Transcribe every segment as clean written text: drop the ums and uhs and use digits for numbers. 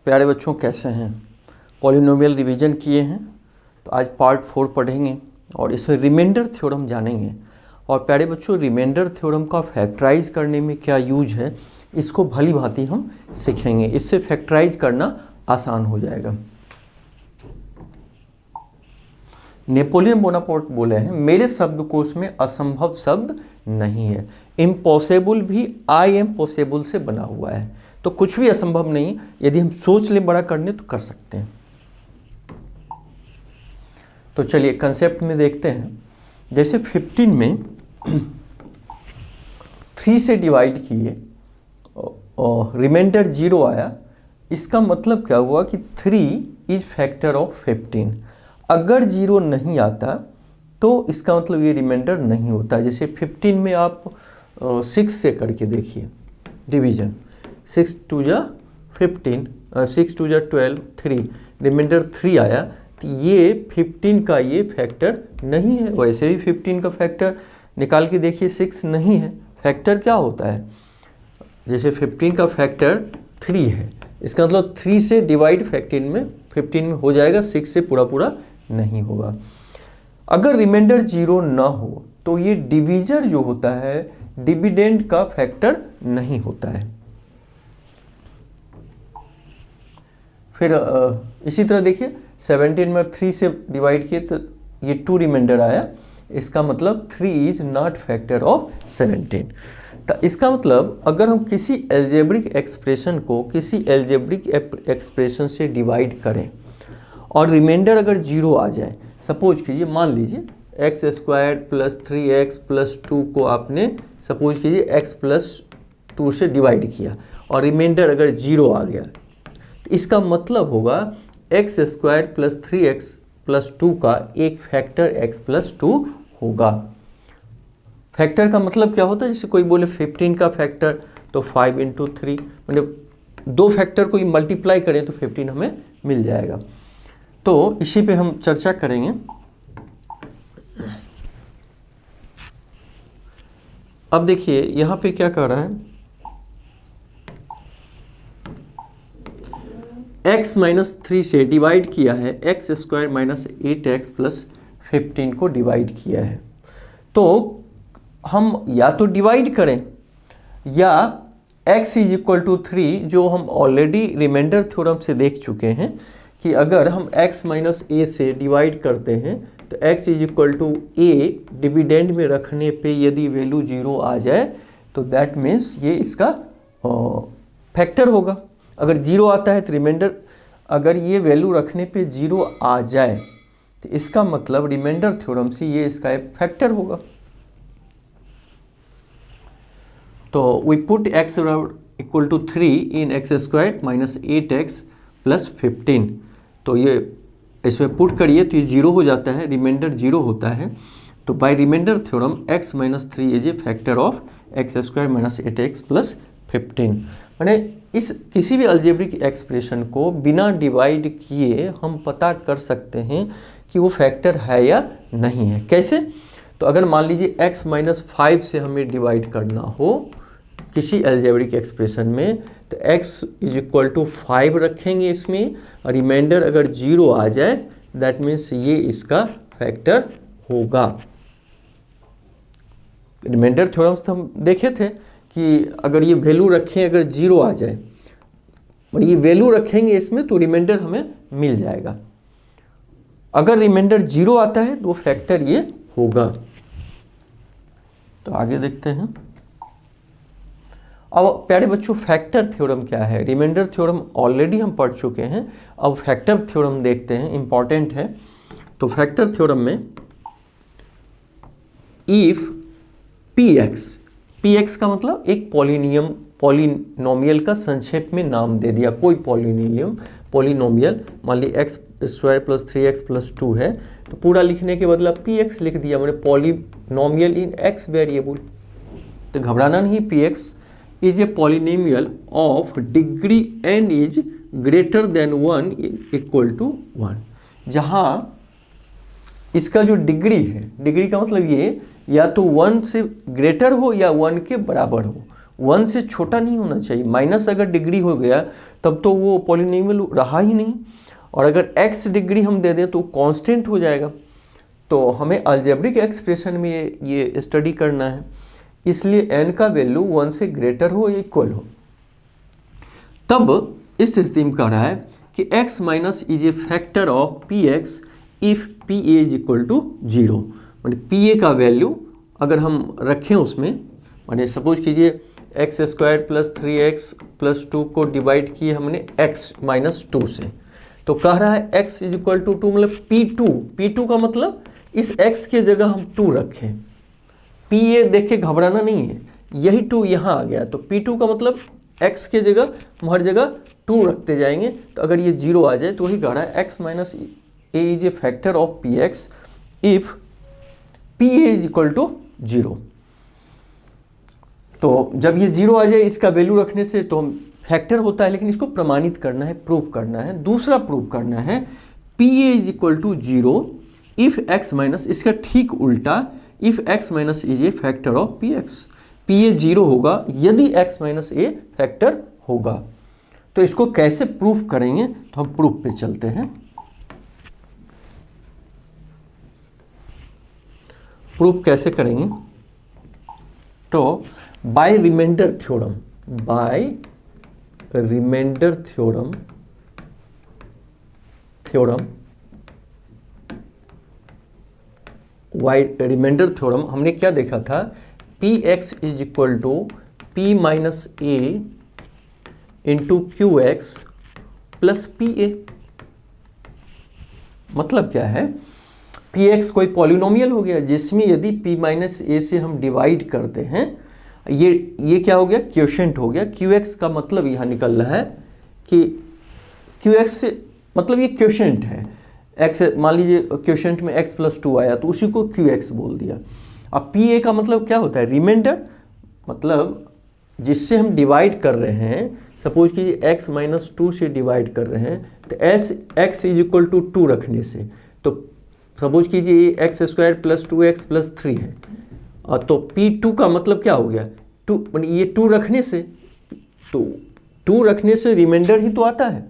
प्यारे बच्चों कैसे हैं? पॉलिनोमियल रिवीजन किए हैं तो आज पार्ट 4 पढ़ेंगे और इसमें रिमाइंडर थ्योरम जानेंगे। और प्यारे बच्चों रिमाइंडर थ्योरम का फैक्टराइज करने में क्या यूज है इसको भली भांति हम सीखेंगे। इससे फैक्टराइज करना आसान हो जाएगा। नेपोलियन बोनापार्ट बोले हैं मेरे शब्दकोश में असंभव शब्द नहीं है। इम्पॉसिबल भी आई एम पॉसिबल से बना हुआ है, तो कुछ भी असंभव नहीं। यदि हम सोच ले बड़ा करने तो कर सकते हैं। तो चलिए कंसेप्ट में देखते हैं। जैसे 15 में 3 से डिवाइड किए और रिमाइंडर 0 आया, इसका मतलब क्या हुआ कि 3 इज फैक्टर ऑफ 15। अगर 0 नहीं आता तो इसका मतलब ये रिमाइंडर नहीं होता। जैसे 15 में आप 6 से करके देखिए डिवीजन, 6 2 जा 15, 6 2 जा 12, 3 रिमाइंडर 3 आया, तो ये 15 का ये फैक्टर नहीं है। वैसे भी 15 का फैक्टर निकाल के देखिए 6 नहीं है। फैक्टर क्या होता है? जैसे 15 का फैक्टर 3 है, इसका मतलब 3 से डिवाइड 15 में हो जाएगा, 6 से पूरा नहीं होगा। अगर रिमाइंडर 0 ना हो तो ये डिवीजर जो होता है डिविडेंड का फैक्टर नहीं होता है। फिर इसी तरह देखिए 17 में 3 से डिवाइड किए तो ये 2 रिमाइंडर आया, इसका मतलब 3 इज नॉट फैक्टर ऑफ 17। तो इसका मतलब अगर हम किसी एल्जेब्रिक एक्सप्रेशन को किसी एल्जेब्रिक एक्सप्रेशन से डिवाइड करें और रिमाइंडर अगर 0 आ जाए, सपोज कीजिए मान लीजिए x² + 3x + 2 को आपने सपोज कीजिए x + 2 से डिवाइड किया और रिमाइंडर अगर 0 आ गया, तो इसका मतलब होगा x² + 3x + 2 का एक फैक्टर x + 2 होगा। फैक्टर का मतलब क्या होता है? जैसे कोई बोले 15 का फैक्टर तो 5 × 3, मतलब 2 फैक्टर को मल्टीप्लाई करें तो 15 हमें मिल जाएगा। तो इसी पे हम चर्चा करेंगे। अब देखिए यहाँ पे क्या कर रहा है, x - 3 से डिवाइड किया है, x² - 8x + 15 को डिवाइड किया है। तो हम या तो डिवाइड करें या x = 3, जो हम ऑलरेडी रिमाइंडर थ्योरम से देख चुके हैं कि अगर हम x - a से डिवाइड करते हैं तो x = a डिविडेंड में रखने पे यदि वैल्यू 0 आ जाए तो दैट मीन्स ये इसका फैक्टर होगा। अगर 0 आता है तो रिमाइंडर, अगर ये वैल्यू रखने पे 0 आ जाए तो इसका मतलब रिमाइंडर थ्योरम से ये इसका एक फैक्टर होगा। तो we put x = 3 in x² - 8x + 15। तो ये इसमें पुट करिए तो ये 0 हो जाता है, रिमाइंडर 0 होता है। तो by reminder theorem x - 3 is a factor of x² - 8x + 15। माने इस किसी भी अलजेब्रिक एक्सप्रेशन को बिना डिवाइड किए हम पता कर सकते हैं कि वो फैक्टर है या नहीं है। कैसे? तो अगर मान लीजिए x - 5 से हमें डिवाइड करना हो किसी अलजेब्रिक एक्सप्रेशन में, तो x = 5 रखेंगे इसमें, और रिमाइंडर अगर 0 आ जाए दैट मीन्स ये इसका फैक्टर होगा। रिमाइंडर थ्योरम्स तो हम देखे थे कि अगर ये वैल्यू रखें, अगर 0 आ जाए और ये वैल्यू रखेंगे इसमें तो रिमाइंडर हमें मिल जाएगा। अगर रिमाइंडर 0 आता है तो फैक्टर ये होगा। तो आगे देखते हैं। अब प्यारे बच्चों फैक्टर थ्योरम क्या है? रिमाइंडर थ्योरम ऑलरेडी हम पढ़ चुके हैं, अब फैक्टर थ्योरम देखते हैं, इंपॉर्टेंट है। तो फैक्टर थ्योरम में इफ px का मतलब एक पॉलिनोमियल का संक्षेप में नाम दे दिया। कोई पॉलिनोमियल मान ली x² + 3x + 2 है, तो पूरा लिखने के बदला px लिख दिया, मैंने पॉलिनोमियल इन x वेरिएबल। तो घबराना नहीं, px is a polynomial of degree n is greater than 1 = 1। जहाँ इसका जो डिग्री है, डिग्री का मतलब ये या तो 1 से ग्रेटर हो या 1 के बराबर हो, 1 से छोटा नहीं होना चाहिए। माइनस अगर डिग्री हो गया तब तो वो पॉलिनोमियल रहा ही नहीं। और अगर x डिग्री हम दे दें तो कांस्टेंट हो जाएगा। तो हमें अलजेब्रिक एक्सप्रेशन में ये स्टडी करना है, इसलिए n का वैल्यू 1 से ग्रेटर हो या इक्वल हो। तब इस स्थिति में कह रहा है कि x minus is a factor of px if pa is equal to 0। माने pa का वैल्यू अगर हम रखें उसमें, माने सपोज कीजिए x square plus 3x plus 2 को डिवाइड किए हमने x माइनस 2 से, तो कह रहा है x इज इक्वल टू 2 मतलब p2 का मतलब इस x के जगह हम 2 रखें। pa देख के घबराना नहीं है, यही 2 यहाँ आ गया, तो p2 का मतलब x के जगह हम हर जगह 2 रखते जाएंगे। तो अगर ये 0 आ जाए तो वही कह रहा है x minus a is a factor of px if pa is equal to 0। तो जब ये 0 आ जाए इसका वैल्यू रखने से तो हम फैक्टर होता है, लेकिन इसको प्रमाणित करना है, प्रूव करना है। दूसरा प्रूव करना है pa is equal to 0 if x minus, इसका ठीक उल्टा, if x minus is a factor of px। pa 0 होगा यदि x माइनस ए फैक्टर होगा। तो इसको कैसे प्रूफ करेंगे, तो हम प्रूफ पे चलते हैं। प्रूफ कैसे करेंगे, तो by reminder theorem, reminder theorem हमने क्या देखा था, px is equal to p minus A into q x plus p a. मतलब क्या है, px कोई पॉलिनोमियल हो गया जिसमें यदि p माइनस ए से हम डिवाइड करते हैं, ये क्या हो गया, क्वोशिएंट हो गया। qx का मतलब यहाँ निकल रहा है कि qx से मतलब ये क्वोशिएंट है, x मान लीजिए क्वोशिएंट में x प्लस 2 आया तो उसी को qx बोल दिया। अब pa का मतलब क्या होता है, रिमाइंडर, मतलब जिससे हम डिवाइड कर रहे हैं। सपोज कीजिए x माइनस 2 से डिवाइड कर रहे हैं तो x इज इक्वल टू 2 रखने से, तो सपोज कीजिए x square plus 2x plus 3 है, और तो p2 का मतलब क्या हो गया, 2, ये 2 रखने से, तो 2 रखने से रिमाइंडर ही तो आता है,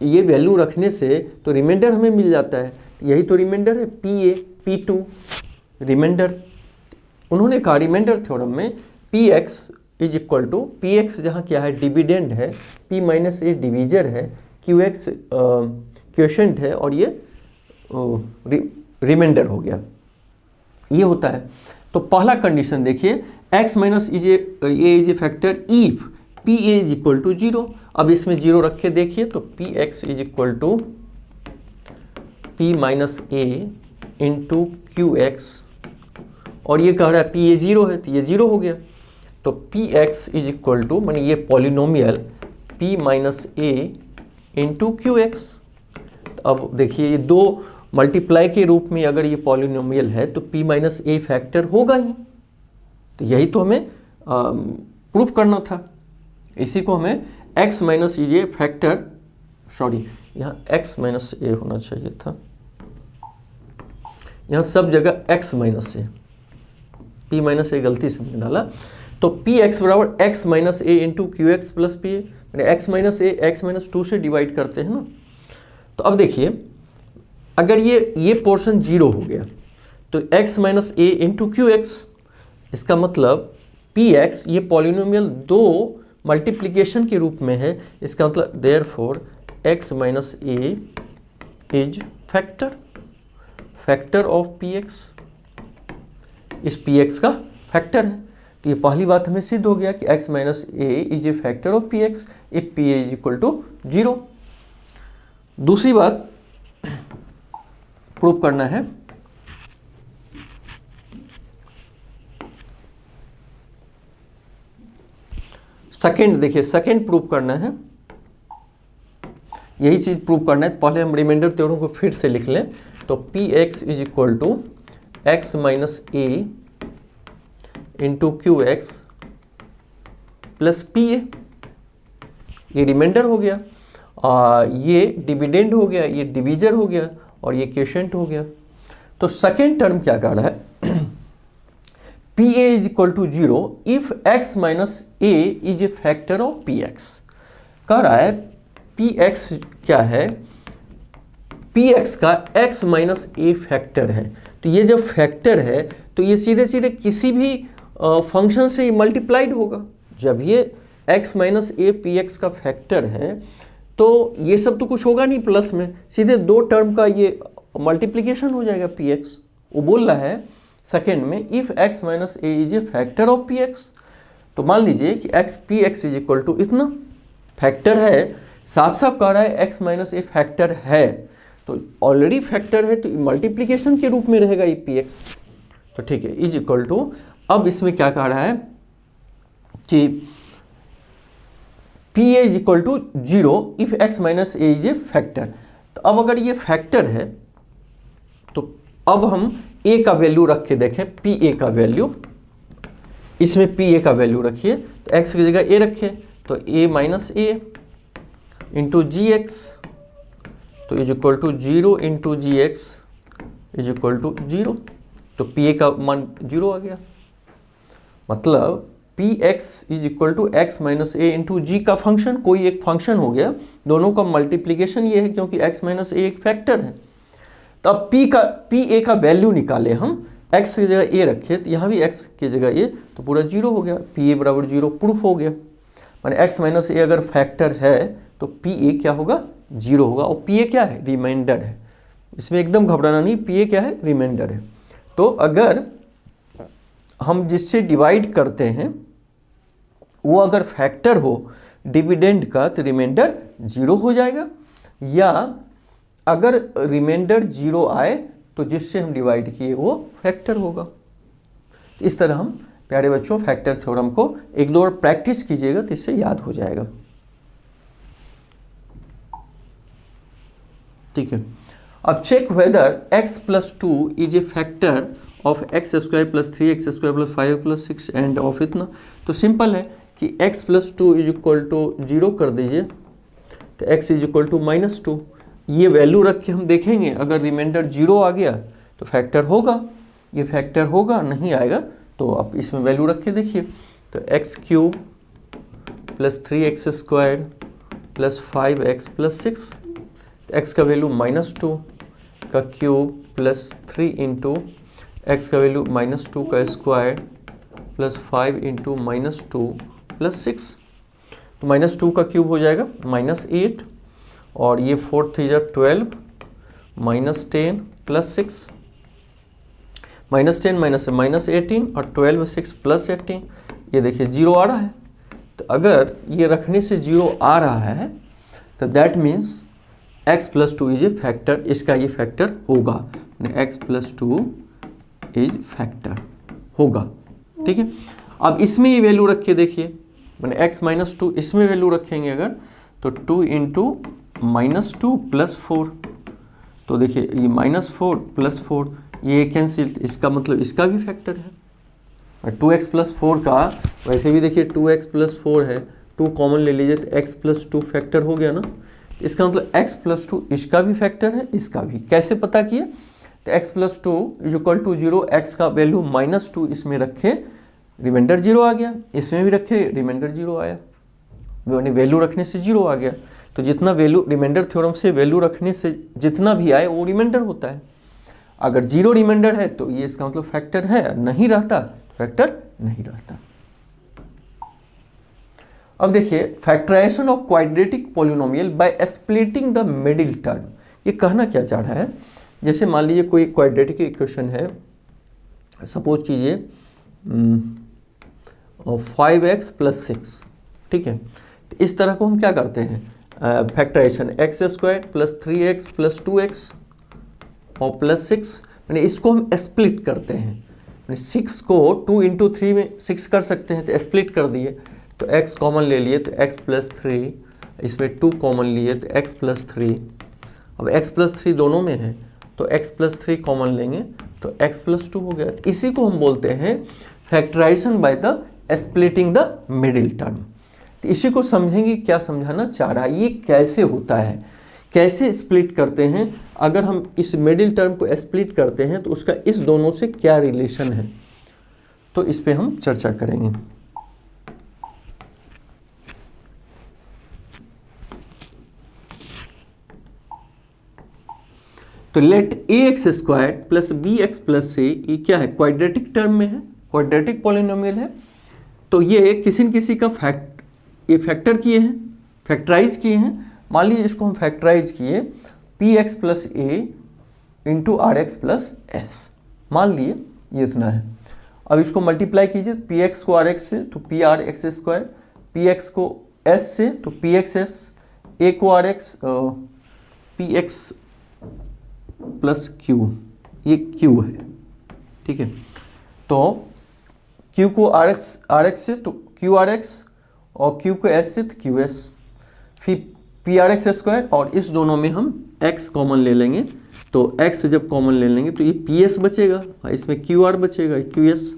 ये वैल्यू रखने से तो रिमाइंडर हमें मिल जाता है। यही तो रिमाइंडर है, p2 रिमाइंडर। उन्होंने कहा रिमाइंडर थ्योरम में px is equal to, px जहाँ क्या है, डिविडेंड है, p माइनस ए डिवीजर है, qx क्वोशिएंट है, और ये रिमाइंडर हो गया, ये होता है। तो पहला कंडीशन देखिए, x minus is a factor if pa is equal to 0। अब इसमें 0 रख के देखिए तो px is equal to p minus A into q x, और ये कह रहा है pa 0 है तो ये 0 हो गया। तो px इज इक्वल टू, माने ये पॉलिनोमियल p माइनस ए इंटू क्यू एक्स। अब देखिए ये 2 मल्टीप्लाई के रूप में अगर ये पॉलिनोमियल है तो p माइनस ए फैक्टर होगा ही। तो यही तो हमें प्रूफ करना था। इसी को हमें x minus a factor, sorry यहाँ x माइनस ए होना चाहिए था, यहाँ सब जगह x माइनस ए, p माइनस ए गलती से हमने डाला। तो px बराबर x माइनस ए into q x plus p ए, x माइनस ए x माइनस 2 से डिवाइड करते हैं ना। तो अब देखिए अगर ये पोर्शन 0 हो गया तो x माइनस ए इंटू क्यू एक्स, इसका मतलब px ये पॉलिनोमियल 2 मल्टीप्लिकेशन के रूप में है, इसका मतलब therefore x minus a is factor of px, इस px का फैक्टर है। तो ये पहली बात हमें सिद्ध हो गया कि x minus a is a factor of px if pa is equal to 0। दूसरी बात प्रूव करना है, सेकेंड, देखिए सेकेंड प्रूव करना है, यही चीज प्रूव करना है। पहले हम रिमाइंडर थ्योरम को फिर से लिख लें। तो px is equal to x minus A into q x plus pa, ये रिमाइंडर हो गया, ये डिविडेंड हो गया, ये डिवीजर हो गया, और ये क्वोशिएंट हो गया। तो सेकेंड टर्म क्या कर रहा है, pa is equal to 0 if x minus a is a factor of px। कह रहा है पी एक्स क्या है, पी एक्स का x माइनस ए फैक्टर है। तो ये जब फैक्टर है तो ये सीधे सीधे किसी भी फंक्शन से मल्टीप्लाइड होगा। जब ये x minus A P x का फैक्टर है तो ये सब तो कुछ होगा नहीं प्लस में, सीधे दो टर्म का ये मल्टीप्लिकेशन हो जाएगा पी एक्स। वो बोल रहा है सेकेंड में if x minus a is a factor of p x. तो मान लीजिए कि x p x is equal to इतना, फैक्टर है, साफ साफ कह रहा है x माइनस ए फैक्टर है, तो ऑलरेडी फैक्टर है तो मल्टीप्लिकेशन के रूप में रहेगा ये पी एक्स। तो ठीक है, इज इक्वल टू, अब इसमें क्या कह रहा है कि p a is equal to 0 if x minus a is a factor. तो अब अगर ये फैक्टर है तो अब हम a का वैल्यू रख के देखें, पी ए का वैल्यू, इसमें पी ए का वैल्यू रखिए, तो x की जगह a रखिए, तो a minus A into G X, तो is equal to 0 into G X is equal to 0। तो पी ए का मान 0 आ गया, मतलब P x is equal to X minus A into G का फंक्शन, कोई एक फंक्शन हो गया, दोनों का मल्टीप्लिकेशन ये है क्योंकि एक्स माइनस ए एक फैक्टर है। तो अब पी ए का वैल्यू निकाले हम, x की जगह a रखे तो यहाँ भी x की जगह a, तो पूरा 0 हो गया, पी ए बराबर 0 प्रूफ हो गया। माने x माइनस ए अगर फैक्टर है तो पी ए क्या होगा, 0 होगा। और पी ए क्या है, रिमाइंडर है, इसमें एकदम घबराना नहीं, पी ए क्या है, रिमाइंडर है। तो अगर हम जिससे डिवाइड करते हैं वो अगर फैक्टर हो डिविडेंड का तो रिमाइंडर 0 हो जाएगा, या अगर रिमाइंडर 0 आए तो जिससे हम डिवाइड किए वो फैक्टर होगा। तो इस तरह हम प्यारे बच्चों फैक्टर थ्योरम को एक दो और प्रैक्टिस कीजिएगा तो इससे याद हो जाएगा। ठीक है, अब check whether x plus 2 is a factor of x square plus 3x square plus 5 plus 6 end of इतना। तो सिंपल है कि x plus 2 is equal to 0 कर दीजिए, तो x इज इक्वल टू माइनस 2। ये वैल्यू रख के हम देखेंगे, अगर रिमाइंडर 0 आ गया तो फैक्टर होगा, ये फैक्टर होगा, नहीं आएगा तो आप इसमें वैल्यू रख के देखिए। तो x cube plus 3x square plus 5x plus 6, x का वैल्यू माइनस 2 का क्यूब प्लस 3 इंटू एक्स का वैल्यू माइनस 2 का square plus 5 into minus 2 plus 6। तो माइनस 2 का क्यूब हो जाएगा माइनस 8, और ये 4 3 12 minus 10 plus 6, minus 10 minus minus 18 और 12 6 प्लस 18, ये देखिए 0 आ रहा है। तो अगर ये रखने से 0 आ रहा है तो that means x plus 2 is a factor, इसका ये फैक्टर होगा, x प्लस 2 इज फैक्टर होगा। ठीक है, अब इसमें ये वैल्यू रख के देखिए, मैंने x माइनस 2 इसमें वैल्यू रखेंगे अगर, तो 2 इंटू माइनस 2 प्लस 4, तो देखिए ये माइनस 4 प्लस 4 ये कैंसिल, इसका मतलब इसका भी फैक्टर है। और 2x प्लस 4 का वैसे भी देखिए 2x प्लस 4 है, 2 कॉमन ले लीजिए तो x प्लस 2 फैक्टर हो गया ना। इसका मतलब x प्लस 2 इसका भी फैक्टर है, इसका भी। कैसे पता किए, तो x plus 2 is equal to 0, x का वैल्यू माइनस 2 इसमें रखे, रिमाइंडर 0 आ गया, इसमें भी रखे, रिमाइंडर 0 आया, वैल्यू रखने से 0 आ गया। तो जितना वैल्यू रिमाइंडर थ्योरम से वैल्यू रखने से जितना भी आए वो रिमाइंडर होता है। अगर 0 रिमाइंडर है तो ये इसका मतलब फैक्टर है, नहीं रहता फैक्टर नहीं रहता। अब देखिए factorization of quadratic polynomial by splitting the middle term. ये कहना क्या चाह रहा है, जैसे मान लीजिए कोई क्वाड्रेटिक इक्वेशन है, सपोज कीजिए 5x प्लस 6, ठीक है। तो इस तरह को हम क्या करते हैं, factorization x square plus 3x plus 2x और प्लस 6, मैंने इसको हम स्प्लिट करते हैं। 6 को 2 इंटू 3 में 6 कर सकते हैं, तो स्प्लिट कर दिए, तो x कॉमन ले लिए तो x प्लस 3, इसमें 2 कॉमन लिए तो x प्लस 3। अब x प्लस 3 दोनों में है तो x प्लस 3 कॉमन लेंगे तो x प्लस 2 हो गया। तो इसी को हम बोलते हैं factorization by the splitting the middle term. तो इसी को समझेंगे क्या समझाना चाह रहा है, ये कैसे होता है, कैसे स्प्लिट करते हैं। अगर हम इस मिडिल टर्म को स्प्लिट करते हैं तो उसका इस दोनों से क्या रिलेशन है, तो इस पे हम चर्चा करेंगे। तो let A X square plus B X plus C, ये क्या है, क्वाड्रेटिक टर्म में है, क्वाड्रेटिक पॉलिनोमियल है। तो ये किसी न किसी का ये फैक्टर किए हैं, फैक्टराइज किए हैं। मान लीजिए इसको हम फैक्टराइज किए p x plus a into r x plus s, मान लिए ये इतना है। अब इसको मल्टीप्लाई कीजिए, पी एक्स को आर एक्स से तो p r x square, p x को एस से तो पी एक्स एस, ए को r x p x plus q, ये क्यू है, ठीक है। तो क्यू को आर एक्स से तो क्यू आर एक्स, और क्यू को एस से तो क्यू एस, फिर पी आर एक्स स्क्वायर, और इस दोनों में हम एक्स कॉमन ले लेंगे। तो x जब कॉमन ले लेंगे तो ये पी एस बचेगा, इसमें क्यू आर बचेगा, Q S.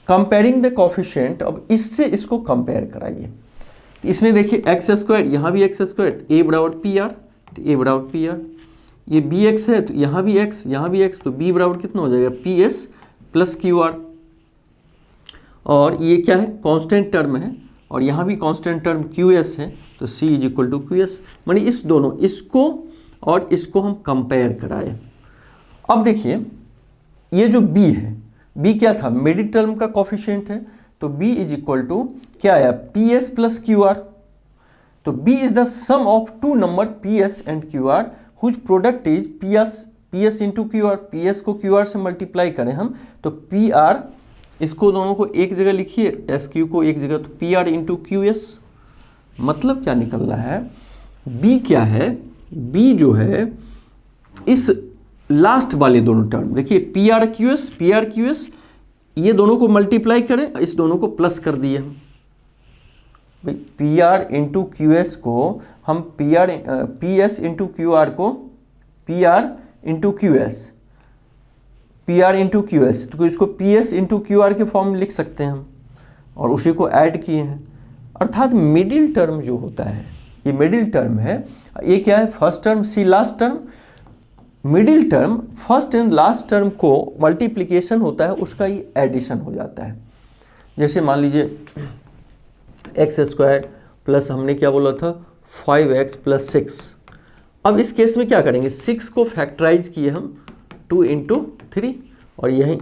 Comparing the coefficient, अब इससे इसको कंपेयर कराइए। तो इसमें देखिए एक्स स्क्वायर, यहाँ भी एक्स स्क्वायर, तो ए बराबर पी आर, तो ए बराबर पी आर। ये बी एक्स है तो यहाँ भी एक्स, यहाँ भी एक्स, तो बी बराबर कितना हो जाएगा, P s plus q are. और ये क्या है, कांस्टेंट टर्म है, और यहाँ भी कांस्टेंट टर्म क्यू एस है, तो C is equal to Q S. माने इस दोनों, इसको और इसको हम कंपेयर कराए। अब देखिए ये जो b है, b क्या था, मिडिल टर्म का कोफिशिएंट है, तो b इज इक्वल टू क्या आया, p s plus q r. तो b is the sum of two number p s and q r whose product is p S into Q r. P s को q r से multiply करें हम तो p are, इसको दोनों को एक जगह लिखिए, एस क्यू को एक जगह, तो p R into Q S. मतलब क्या निकल रहा है, b क्या है, b जो है इस लास्ट वाले दोनों टर्म, देखिए पी आर क्यू एस, ये दोनों को मल्टीप्लाई करें, इस दोनों को प्लस कर दिए हम। भाई P R into Q S को हम P S into Q R को P R into Q S, P R into Q S, तो इसको P S into Q R के फॉर्म में लिख सकते हैं हम, और उसी को ऐड किए हैं। अर्थात मिडिल टर्म जो होता है, ये मिडिल टर्म है, ये क्या है, फर्स्ट टर्म सी last term. Middle term first and last term को मल्टीप्लिकेशन होता है, उसका ये एडिशन हो जाता है। जैसे मान लीजिए एक्स स्क्वायर प्लस हमने क्या बोला था 5x प्लस 6। अब इस केस में क्या करेंगे, 6 को फैक्टराइज किए हम 2 इंटू 3, और यही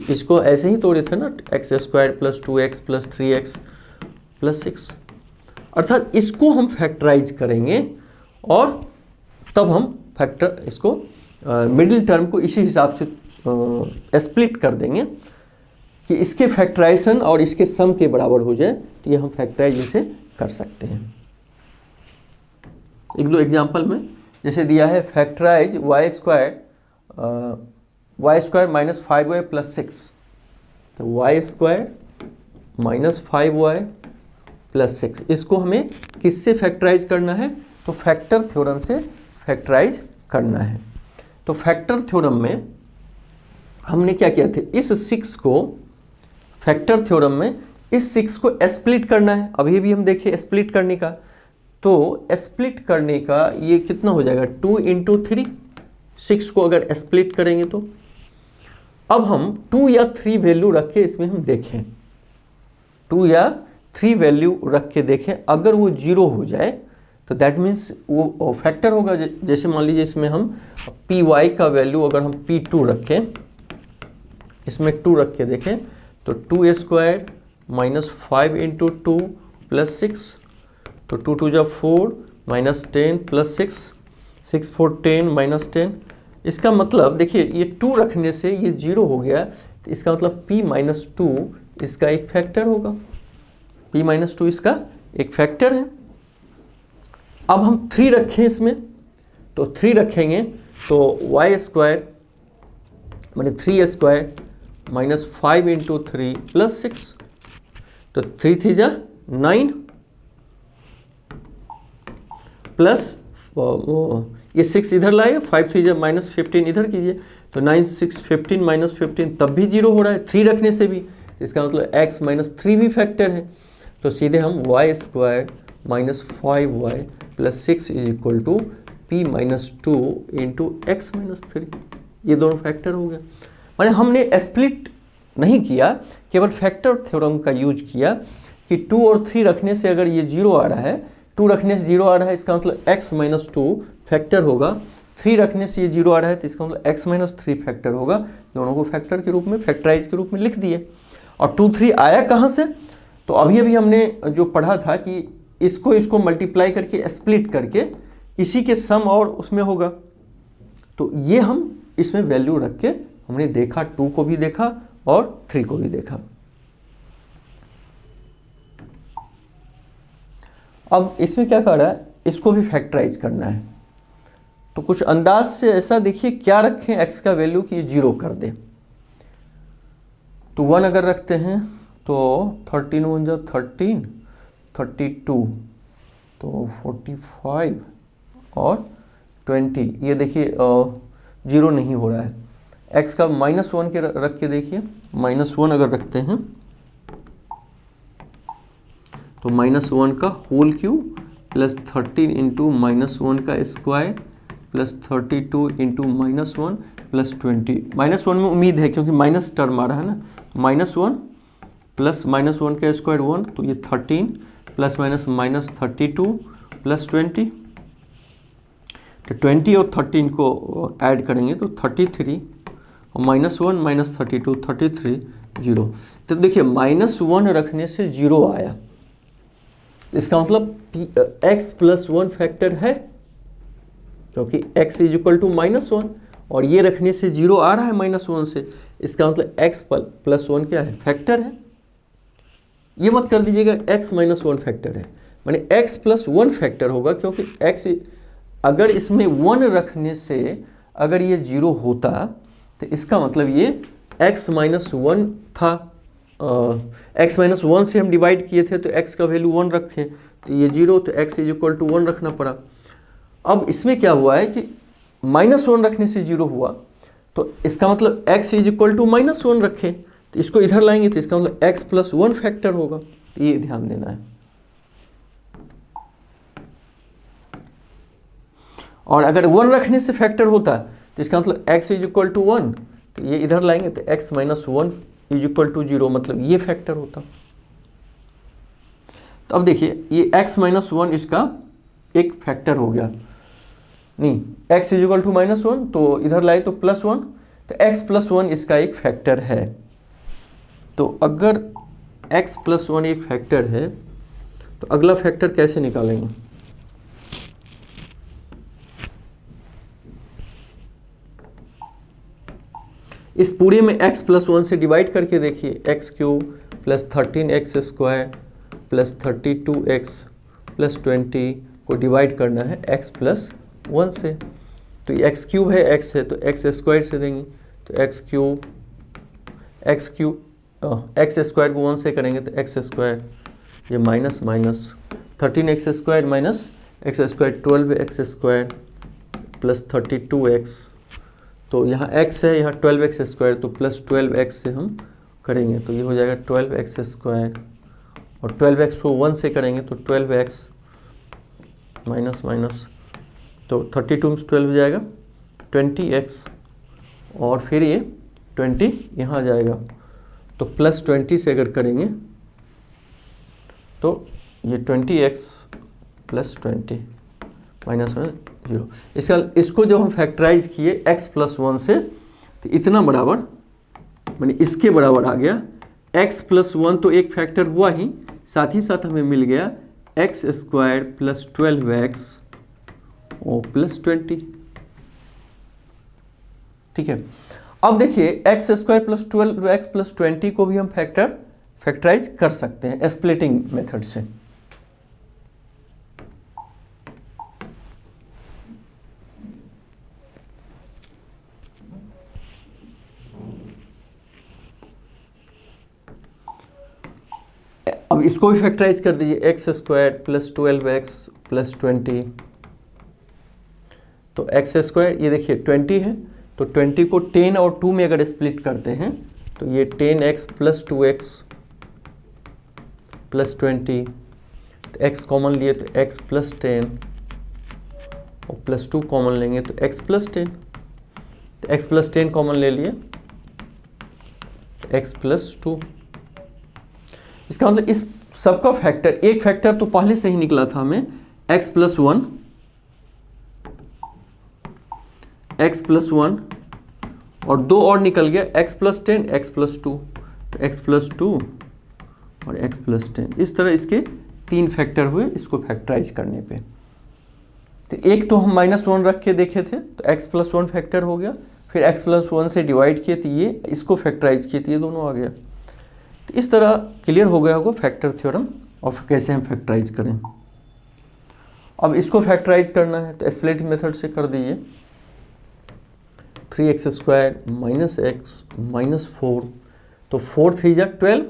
इसको ऐसे ही तोड़े थे ना, x square plus 2x plus 3x plus 6। अर्थात इसको हम फैक्टराइज करेंगे और तब हम फैक्टर इसको मिडिल टर्म को इसी हिसाब से स्प्लिट कर देंगे कि इसके फैक्टराइजेशन और इसके सम के बराबर हो जाए, तो ये हम फैक्टराइज इसे कर सकते हैं। एक दो एग्जांपल में जैसे दिया है, factorize y square minus 5y plus 6, तो Y square minus 5y plus 6, इसको हमें किससे फैक्टराइज करना है, तो फैक्टर थ्योरम से फैक्टराइज करना है। तो फैक्टर थ्योरम में हमने क्या किया था, इस 6 को फैक्टर थ्योरम में इस 6 को स्प्लिट करना है। अभी भी हम देखिए स्प्लिट करने का, तो स्प्लिट करने का ये कितना हो जाएगा, 2 इंटू 3, 6 को अगर स्प्लिट करेंगे तो। अब हम 2 या 3 वैल्यू रख के इसमें हम देखें, 2 या 3 वैल्यू रख के देखें, अगर वो 0 हो जाए तो दैट मीन्स वो फैक्टर होगा। जैसे मान लीजिए इसमें हम पी वाई का वैल्यू अगर हम P2 रखें, इसमें 2 रख के देखें, तो 2 स्क्वायर माइनस 5 इंटू 2 प्लस 6, तो 2 2 जा 4 माइनस 10 प्लस 6, 6 4 10 माइनस 10। इसका मतलब देखिए ये 2 रखने से ये 0 हो गया, तो इसका मतलब p माइनस 2 इसका एक फैक्टर होगा, p माइनस 2 इसका एक फैक्टर है। अब हम 3 रखें इसमें, तो 3 रखेंगे तो वाई स्क्वायर माने 3 स्क्वायर माइनस 5 इंटू 3 प्लस 6, तो 3 3 जा 9 प्लस ये 6 इधर लाए, 5 3 जा माइनस 15 इधर कीजिए, तो 9 6 15 माइनस 15 तब भी 0 हो रहा है 3 रखने से भी। इसका मतलब x माइनस 3 भी फैक्टर है, तो सीधे हम y square minus 5y plus 6 is equal to p minus 2 into x minus 3, ये दोनों फैक्टर हो गया। माने हमने स्प्लिट नहीं किया, केवल फैक्टर थ्योरम का यूज किया कि 2 और 3 रखने से अगर ये 0 आ रहा है, 2 रखने से 0 आ रहा है, इसका मतलब x माइनस 2 फैक्टर होगा, 3 रखने से ये 0 आ रहा है, तो इसका मतलब x माइनस 3 फैक्टर होगा। दोनों को फैक्टर के रूप में, फैक्टराइज के रूप में लिख दिए। और 2 3 आया कहाँ से? तो अभी अभी हमने जो पढ़ा था कि इसको मल्टीप्लाई करके स्प्लिट करके इसी के सम और उसमें होगा। तो ये हम इसमें वैल्यू रख के हमने देखा, 2 को भी देखा और 3 को भी देखा। अब इसमें क्या कर रहा है, इसको भी फैक्टराइज करना है। तो कुछ अंदाज से ऐसा देखिए क्या रखें x का वैल्यू कि ये 0 कर दे। तो 1 अगर रखते हैं तो 13 1 जा 13, 32, तो 45 और 20। ये देखिए 0 नहीं हो रहा है। x का -1 के रख के देखिए, -1 अगर रखते हैं तो -1 का होल क्यूब प्लस 13 इंटू -1 का स्क्वायर प्लस 32 इंटू -1 प्लस 20। -1 में उम्मीद है क्योंकि माइनस टर्म आ रहा है ना, -1 प्लस -1 का स्क्वायर 1, तो ये 13 प्लस माइनस -32 प्लस 20। तो 20 और 13 को ऐड करेंगे तो 33 और -1 -32 33 0। तो देखिए -1 रखने से 0 आया, इसका मतलब x प्लस 1 फैक्टर है, क्योंकि x इज इक्वल टू -1 और ये रखने से 0 आ रहा है -1 से। इसका मतलब x प्लस 1 क्या है, फैक्टर है। ये मत कर दीजिएगा x माइनस 1 फैक्टर है, माने x प्लस 1 फैक्टर होगा, क्योंकि x अगर इसमें 1 रखने से अगर ये 0 होता तो इसका मतलब ये x माइनस 1 था। x माइनस 1 से हम डिवाइड किए थे तो x का वैल्यू 1 रखे, तो ये 0, तो x इज इक्वल टू 1 रखना पड़ा। अब इसमें क्या हुआ है कि -1 रखने से 0 हुआ, तो इसका मतलब x इज इक्वल टू -1 रखें, तो इसको इधर लाएंगे तो इसका मतलब x प्लस 1 फैक्टर होगा। तो ये ध्यान देना है। और अगर 1 रखने से फैक्टर होता तो इसका मतलब x इज इक्वल टू 1, तो ये इधर लाएंगे तो x minus 1 is equal to 0, मतलब ये फैक्टर होता। तो अब देखिए ये x माइनस 1 इसका एक फैक्टर हो गया, नहीं x इज इक्वल टू -1, तो इधर लाए तो +1, तो x प्लस 1 इसका एक फैक्टर है। तो अगर x प्लस 1 एक फैक्टर है तो अगला फैक्टर कैसे निकालेंगे? इस पूरे में x प्लस 1 से डिवाइड करके देखिए, x cube plus 13x square plus 32x plus 20 को डिवाइड करना है x प्लस 1 से। तो ये x क्यूब है, x है, तो x स्क्वायर से देंगे, तो x स्क्वायर को 1 से करेंगे तो x स्क्वायर, ये minus 13x square minus x square 12x square plus 32x, तो यहाँ x है, यहाँ 12x स्क्वायर, तो प्लस 12x से हम करेंगे तो ये हो जाएगा 12x स्क्वायर, और 12x को 1 से करेंगे तो 12x माइनस, तो 32 में 12 हो जाएगा 20x, और फिर ये 20 यहाँ आ जाएगा, तो प्लस 20 से अगर करेंगे तो ये 20x प्लस 20 माइनस 0। इसको जब हम फैक्टराइज किए x प्लस 1 से, तो इतना बराबर माने इसके बराबर आ गया। x प्लस 1 तो एक फैक्टर हुआ ही, साथ हमें मिल गया x स्क्वायर प्लस 12x और प्लस 20। ठीक है, अब देखिए x square plus 12x plus 20 को भी हम फैक्टराइज कर सकते हैं स्प्लिटिंग मेथड से। अब इसको भी फैक्टराइज कर दीजिए, x square plus 12x plus 20, तो x स्क्वायर ये देखिए 20 है, तो 20 को 10 और 2 में अगर स्प्लिट करते हैं तो ये 10x प्लस 2x प्लस 20, तो x कॉमन लिए तो x प्लस 10 और प्लस 2 कॉमन लेंगे तो x प्लस 10, तो x प्लस 10 कॉमन ले लिए तो x प्लस 2। इसका मतलब इस सबका फैक्टर, एक फैक्टर तो पहले से ही निकला था हमें x प्लस 1 x प्लस 1 और 2 और निकल गया, x प्लस 10, x प्लस 2, तो x प्लस 2 और x प्लस 10। इस तरह इसके 3 फैक्टर हुए इसको फैक्टराइज करने पे। तो एक तो हम -1 रख के देखे थे, तो x प्लस 1 फैक्टर हो गया, फिर x प्लस 1 से डिवाइड किए तो ये इसको फैक्टराइज किए तो ये दोनों आ गया। तो इस तरह क्लियर हो गया होगा फैक्टर थ्योरम और कैसे हम फैक्टराइज करें। अब इसको फैक्टराइज करना है तो स्प्लिट मेथड से कर दीजिए। 3x² माइनस x माइनस 4, तो 4 3 जा 12,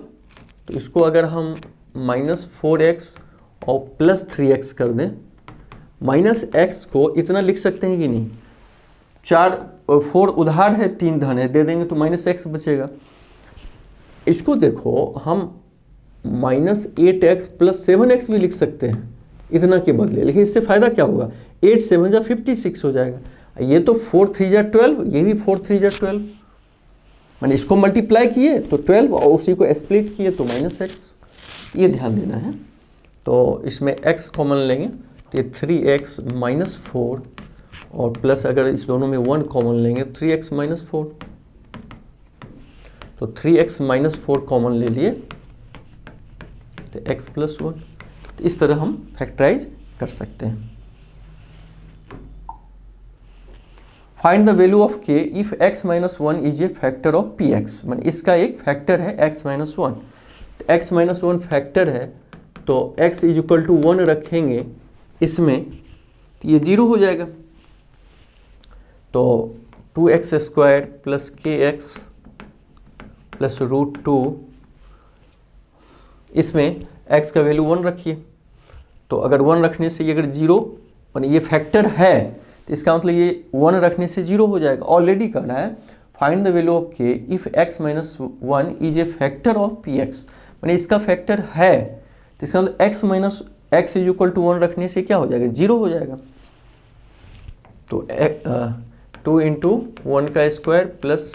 तो इसको अगर हम -4x और प्लस 3x कर दें, माइनस x को इतना लिख सकते हैं कि नहीं, 4 उधार है 3 धन है, दे देंगे तो -x बचेगा। इसको देखो हम -8x प्लस 7x भी लिख सकते हैं इतना के बदले, लेकिन इससे फ़ायदा क्या होगा, 8 7 जा 56 हो जाएगा। ये तो 4 3 जा 12, ये भी 4 3 जा 12, मैंने इसको मल्टीप्लाई किए तो 12 और उसी को स्प्लिट किए तो -x, ये ध्यान देना है। तो इसमें x कॉमन लेंगे तो ये 3x माइनस 4 और प्लस अगर इस दोनों में 1 कॉमन लेंगे 3x माइनस 4, तो 3x माइनस 4 कॉमन ले लिए तो x प्लस 1। तो इस तरह हम फैक्टराइज कर सकते हैं। Find the value of k if x minus 1 is a factor of px, मान इसका एक फैक्टर है x माइनस 1, तो x माइनस 1 फैक्टर है तो x इज इक्वल टू 1 रखेंगे इसमें तो ये 0 हो जाएगा। तो 2x² प्लस kx प्लस √2, इसमें x का वैल्यू 1 रखिए, तो अगर 1 रखने से ये अगर 0 यानी ये फैक्टर है तो इसका मतलब ये 1 रखने से 0 हो जाएगा। ऑलरेडी करना है find the value of k if x minus 1 is a factor of px, यानी इसका फैक्टर है तो इसका मतलब x minus x is equal to 1 रखने से क्या हो जाएगा, 0 हो जाएगा। तो 2 इंटू 1 का स्क्वायर प्लस,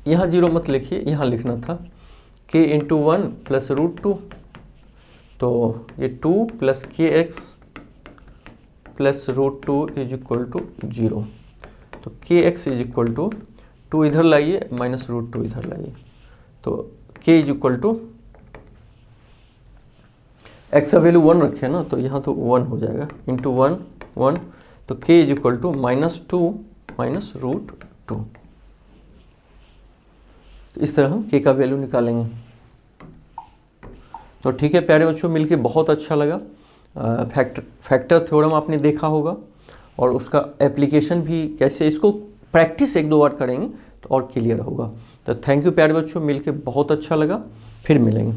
यहाँ 0 मत लिखिए, यहाँ लिखना था k इंटू 1 प्लस √2, तो ये 2 plus kx plus √2 is equal to 0। तो kx इज इक्वल टू 2 इधर लाइए माइनस √2 इधर लाइए, तो k is equal to x का वैल्यू 1 रखे ना, तो यहाँ तो 1 हो जाएगा इंटू 1 1, तो k is equal to -2 minus √2। तो इस तरह हम k का वैल्यू निकालेंगे। तो ठीक है प्यारे बच्चों, मिलके बहुत अच्छा लगा। फैक्टर थ्योरम आपने देखा होगा और उसका एप्लीकेशन भी कैसे, इसको प्रैक्टिस 1-2 बार करेंगे तो और क्लियर होगा। तो थैंक यू प्यारे बच्चों, मिलके बहुत अच्छा लगा, फिर मिलेंगे।